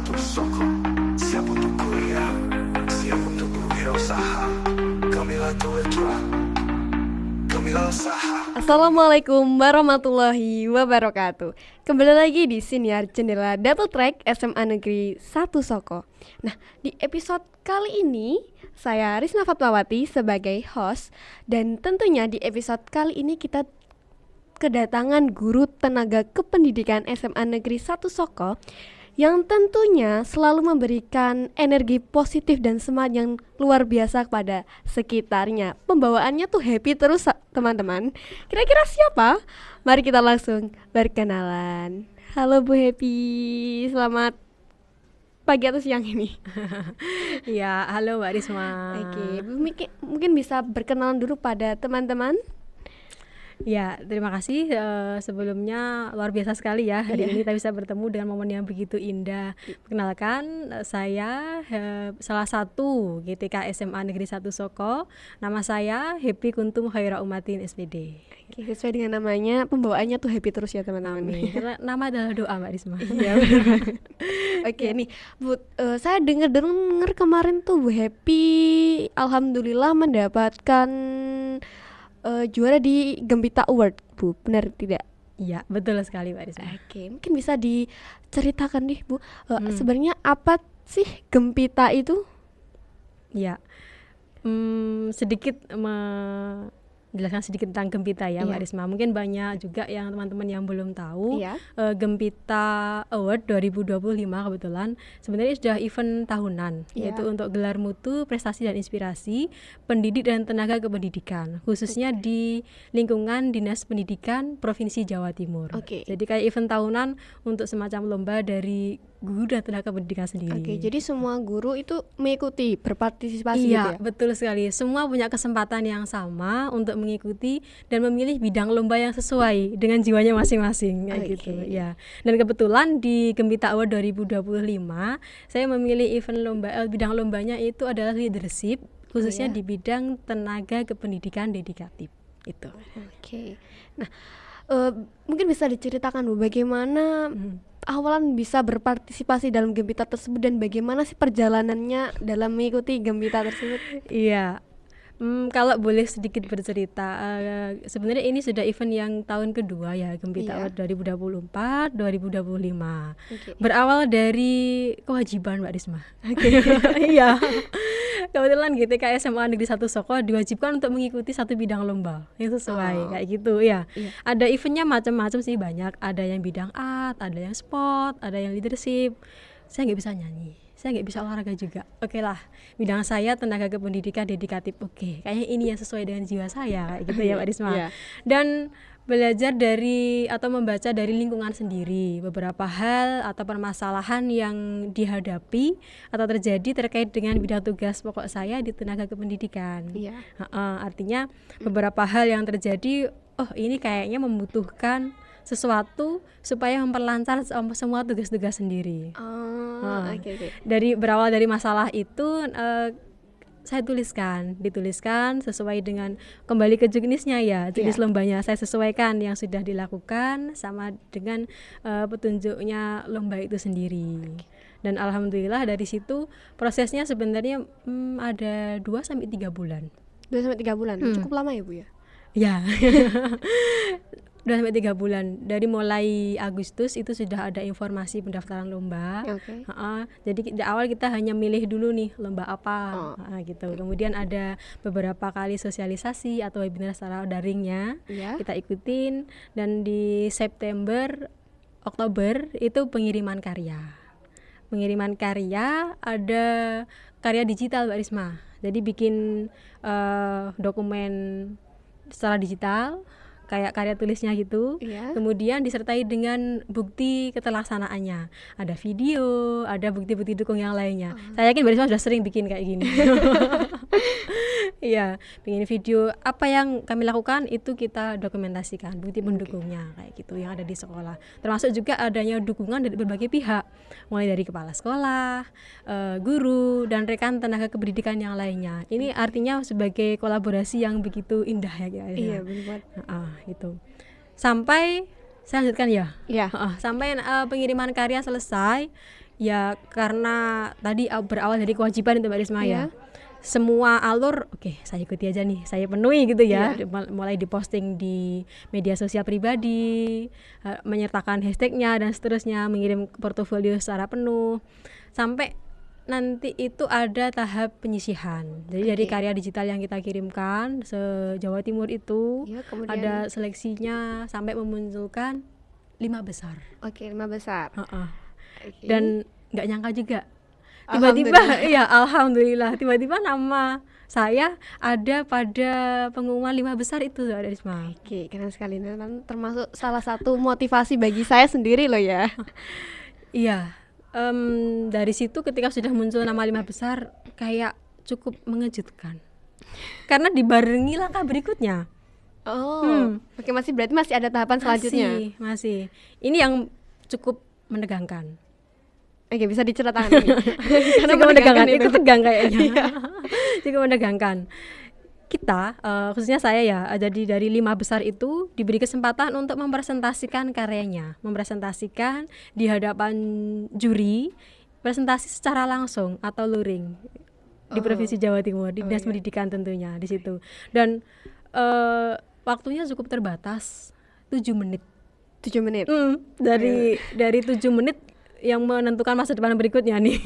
satu soko. Siap untuk kuliah, siap untuk berwirausaha. Kamilah Tuetra, Kamilah Usaha. Assalamualaikum warahmatullahi wabarakatuh. Kembali lagi di Siniar Jendela Double Track SMA Negeri 1 Soko. Nah, di episode kali ini saya Risna Fatmawati sebagai host. Dan tentunya di episode kali ini kita kedatangan guru tenaga kependidikan SMA Negeri 1 Soko yang tentunya selalu memberikan energi positif dan semangat yang luar biasa kepada sekitarnya. Pembawaannya tuh happy terus teman-teman. Kira-kira siapa? Mari kita langsung berkenalan. Halo Bu Happy, selamat pagi atau siang ini. Ya, halo Mbak Risma. Oke, mungkin bisa berkenalan dulu pada teman-teman. Ya, terima kasih. Sebelumnya luar biasa sekali ya hari ini kita bisa bertemu dengan momen yang begitu indah. Perkenalkan, saya salah satu GTK SMA Negeri 1 Soko. Nama saya Happy Kuntum Khaira Umatin SPD. Oke, sesuai dengan namanya, pembawaannya tuh happy terus ya teman-teman. Karena nama adalah doa Mbak Risma. Iya benar banget. Oke nih Bu, saya dengar kemarin tuh Bu Happy alhamdulillah mendapatkan juara di Gempita Award, Bu, benar tidak? Iya, betul sekali Mbak Risma. Oke, mungkin bisa diceritakan nih Bu, sebenarnya apa sih Gempita itu? Ya, sedikit menjelaskan sedikit tentang Gempita ya Mbak Risma. Mungkin banyak juga yang teman-teman yang belum tahu. Gempita Award 2025 kebetulan sebenarnya sudah event tahunan, yaitu untuk gelar mutu, prestasi dan inspirasi pendidik dan tenaga kependidikan, khususnya di lingkungan Dinas Pendidikan Provinsi Jawa Timur. Jadi kayak event tahunan untuk semacam lomba dari guru dan tenaga pendidikan sendiri. Oke, jadi semua guru itu mengikuti, berpartisipasi gitu ya? Iya, betul sekali. Semua punya kesempatan yang sama untuk mengikuti dan memilih bidang lomba yang sesuai dengan jiwanya masing-masing kayak gitu ya. Dan kebetulan di Gempita Award 2025 saya memilih event lomba bidang lombanya itu adalah leadership, khususnya di bidang tenaga kependidikan dedikatif itu. Oke. Nah, mungkin bisa diceritakan Bu bagaimana awalan bisa berpartisipasi dalam Gempita tersebut dan bagaimana sih perjalanannya dalam mengikuti Gempita tersebut? Iya. Kalau boleh sedikit bercerita, sebenarnya ini sudah event yang tahun kedua ya, Gempita Award 2024-2025. Berawal dari kewajiban Mbak Risma. Iya. Kebetulan GTK SMA Negeri 1 Soko diwajibkan untuk mengikuti satu bidang lomba yang sesuai kayak gitu ya. Ada eventnya macam-macam sih, banyak. Ada yang bidang art, ada yang sport, ada yang leadership. Saya nggak bisa nyanyi, saya nggak bisa olahraga juga. Oke lah, bidang saya tenaga kependidikan dedikatif. Oke, kayaknya ini yang sesuai dengan jiwa saya kayak gitu ya Mbak Risma. Dan belajar dari atau membaca dari lingkungan sendiri beberapa hal atau permasalahan yang dihadapi atau terjadi terkait dengan bidang tugas pokok saya di tenaga kependidikan. Artinya beberapa hal yang terjadi, oh ini kayaknya membutuhkan sesuatu supaya memperlancar semua tugas-tugas sendiri. Dari berawal dari masalah itu saya dituliskan sesuai dengan kembali ke jenisnya ya, jenis lombanya saya sesuaikan yang sudah dilakukan sama dengan petunjuknya lomba itu sendiri. Dan alhamdulillah dari situ prosesnya sebenarnya ada 2-3 bulan. 2-3 bulan, cukup lama ya Bu ya? Ya. 2-3 bulan. Dari mulai Agustus itu sudah ada informasi pendaftaran lomba. Jadi di awal kita hanya milih dulu nih lomba apa gitu. Kemudian ada beberapa kali sosialisasi atau webinar secara daringnya kita ikutin. Dan di September, Oktober itu pengiriman karya. Pengiriman karya ada karya digital Mbak Risma. Jadi bikin dokumen secara digital, kayak karya tulisnya gitu, kemudian disertai dengan bukti keterlaksanaannya, ada video, ada bukti-bukti dukung yang lainnya. Saya yakin Mbak Risma sudah sering bikin kayak gini. Iya, bikin video apa yang kami lakukan itu kita dokumentasikan, bukti pendukungnya kayak gitu yang ada di sekolah. Termasuk juga adanya dukungan dari berbagai pihak, mulai dari kepala sekolah, guru dan rekan tenaga kependidikan yang lainnya. Ini artinya sebagai kolaborasi yang begitu indah ya. Iya, benar. Gitu. Sampai saya lanjutkan ya. Iya. Sampai pengiriman karya selesai, Ya karena tadi berawal dari kewajiban itu Mbak Risma Iya. ya. Semua alur oke saya ikuti aja nih, saya penuhi gitu ya. Iya. Mulai diposting di media sosial pribadi, menyertakan hashtagnya dan seterusnya, mengirim portofolio secara penuh, sampai nanti itu ada tahap penyisihan. Jadi dari Oke. karya digital yang kita kirimkan se-Jawa Timur itu Iya, kemudian ada seleksinya sampai memunculkan 5 besar. oke, 5 besar. Heeh. Oke. Dan nggak nyangka juga tiba-tiba Alhamdulillah. ya alhamdulillah tiba-tiba nama saya ada pada pengumuman 5 besar itu Mbak Risma. Oke, keren sekali. Nah, termasuk salah satu motivasi bagi saya sendiri loh ya. Iya, dari situ ketika sudah muncul nama 5 besar kayak cukup mengejutkan karena dibarengi langkah berikutnya. Oh, oke, berarti masih ada tahapan selanjutnya. Masih ini yang cukup menegangkan. Oke, bisa diceritakan nih. Karena Cukup menegangkan, itu. ikut tegang kayaknya. Cukup menegangkan. Kita, khususnya saya ya, jadi dari 5 besar itu diberi kesempatan untuk mempresentasikan karyanya, mempresentasikan di hadapan juri, presentasi secara langsung atau luring di Provinsi Jawa Timur, di Dinas Pendidikan tentunya di situ. Dan waktunya cukup terbatas, 7 menit. 7 menit. Dari 7 menit yang menentukan masa depan berikutnya nih.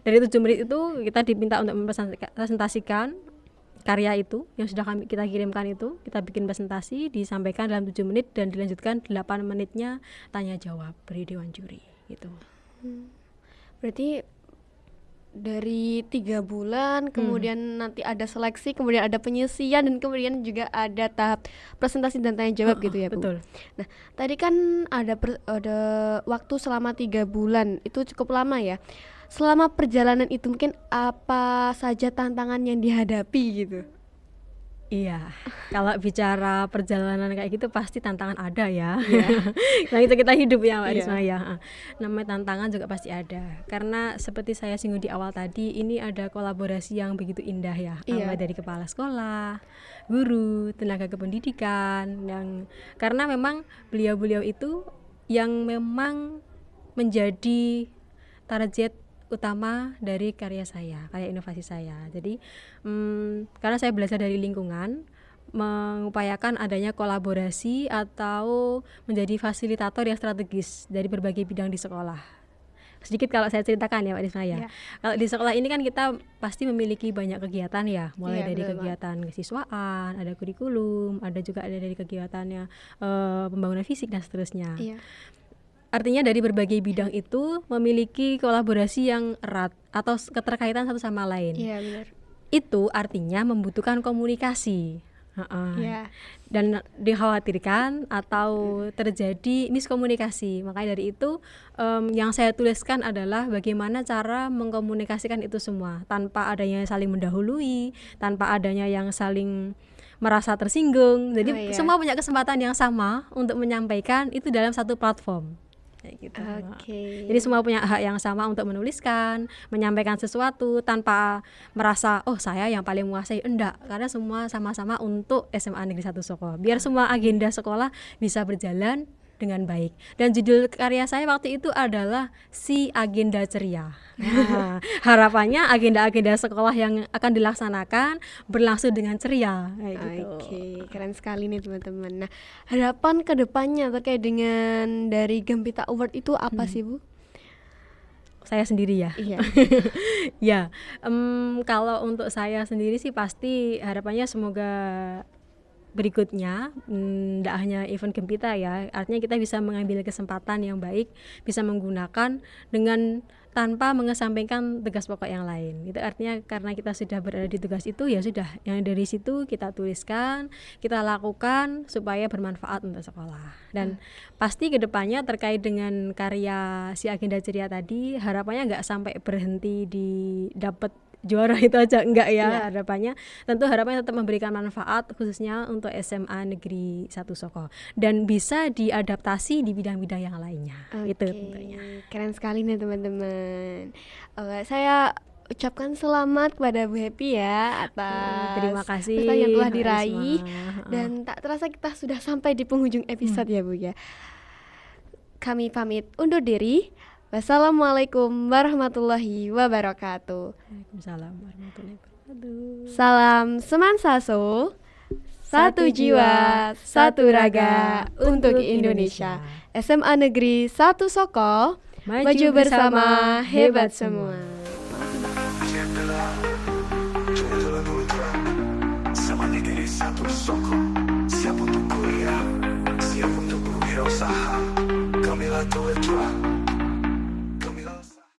Dari 7 menit itu kita diminta untuk mempresentasikan karya itu yang sudah kita kirimkan itu, kita bikin presentasi, disampaikan dalam 7 menit dan dilanjutkan 8 menitnya tanya jawab dari dewan juri gitu. Berarti dari 3 bulan, kemudian nanti ada seleksi, kemudian ada penyisian, dan kemudian juga ada tahap presentasi dan tanya jawab gitu ya Bu. Betul. Nah, tadi kan ada waktu selama 3 bulan, itu cukup lama ya. Selama perjalanan itu mungkin apa saja tantangan yang dihadapi gitu? Iya, kalau bicara perjalanan kayak gitu pasti tantangan ada ya. Nah itu kita hidup ya Mbak Risma ya. Namanya tantangan juga pasti ada. Karena seperti saya singgung di awal tadi, ini ada kolaborasi yang begitu indah ya. Mulai dari kepala sekolah, guru, tenaga kependidikan, karena memang beliau-beliau itu yang memang menjadi target utama dari karya inovasi saya. Jadi karena saya belajar dari lingkungan, mengupayakan adanya kolaborasi atau menjadi fasilitator yang strategis dari berbagai bidang di sekolah. Sedikit kalau saya ceritakan ya Pak Risma ya. Kalau di sekolah ini kan kita pasti memiliki banyak kegiatan ya, mulai dari kegiatan kesiswaan, ada kurikulum, ada juga ada dari kegiatannya pembangunan fisik dan seterusnya. Artinya dari berbagai bidang itu memiliki kolaborasi yang erat atau keterkaitan satu sama lain. Iya, benar. Itu artinya membutuhkan komunikasi. Dan dikhawatirkan atau terjadi miskomunikasi. Makanya dari itu yang saya tuliskan adalah bagaimana cara mengkomunikasikan itu semua tanpa adanya saling mendahului, tanpa adanya yang saling merasa tersinggung. Jadi semua punya kesempatan yang sama untuk menyampaikan itu dalam satu platform. Gitu. Jadi semua punya hak yang sama untuk menuliskan, menyampaikan sesuatu tanpa merasa saya yang paling menguasai. Enggak, karena semua sama-sama untuk SMA Negeri 1 Soko. Biar semua agenda sekolah bisa berjalan dengan baik. Dan judul karya saya waktu itu adalah Si Agenda Ceria. Harapannya agenda-agenda sekolah yang akan dilaksanakan berlangsung dengan ceria. Oke, keren sekali nih teman-teman. Nah, harapan kedepannya terkait dengan dari Gempita Award itu apa sih Bu? Saya sendiri ya. Iya. Ya, kalau untuk saya sendiri sih pasti harapannya semoga berikutnya tidak hanya event Gempita ya, artinya kita bisa mengambil kesempatan yang baik, bisa menggunakan dengan tanpa mengesampingkan tugas pokok yang lain. Itu artinya karena kita sudah berada di tugas itu ya sudah, yang dari situ kita tuliskan, kita lakukan supaya bermanfaat untuk sekolah. Dan pasti kedepannya terkait dengan karya Si Agenda Ceria tadi, harapannya nggak sampai berhenti di dapat juara itu aja, enggak ya. Harapannya tetap memberikan manfaat khususnya untuk SMA Negeri 1 Soko dan bisa diadaptasi di bidang-bidang yang lainnya. Itu tentunya. Keren sekali nih teman-teman. Saya ucapkan selamat kepada Bu Happy ya atas terima kasih prestasi yang telah diraih. Dan tak terasa kita sudah sampai di penghujung episode ya Bu ya. Kami pamit undur diri. Wassalamualaikum warahmatullahi wabarakatuh. Waalaikumsalam warahmatullahi wabarakatuh. Salam Semansaso, satu jiwa, satu raga untuk Indonesia. SMA Negeri 1 Soko, maju bersama, hebat semua.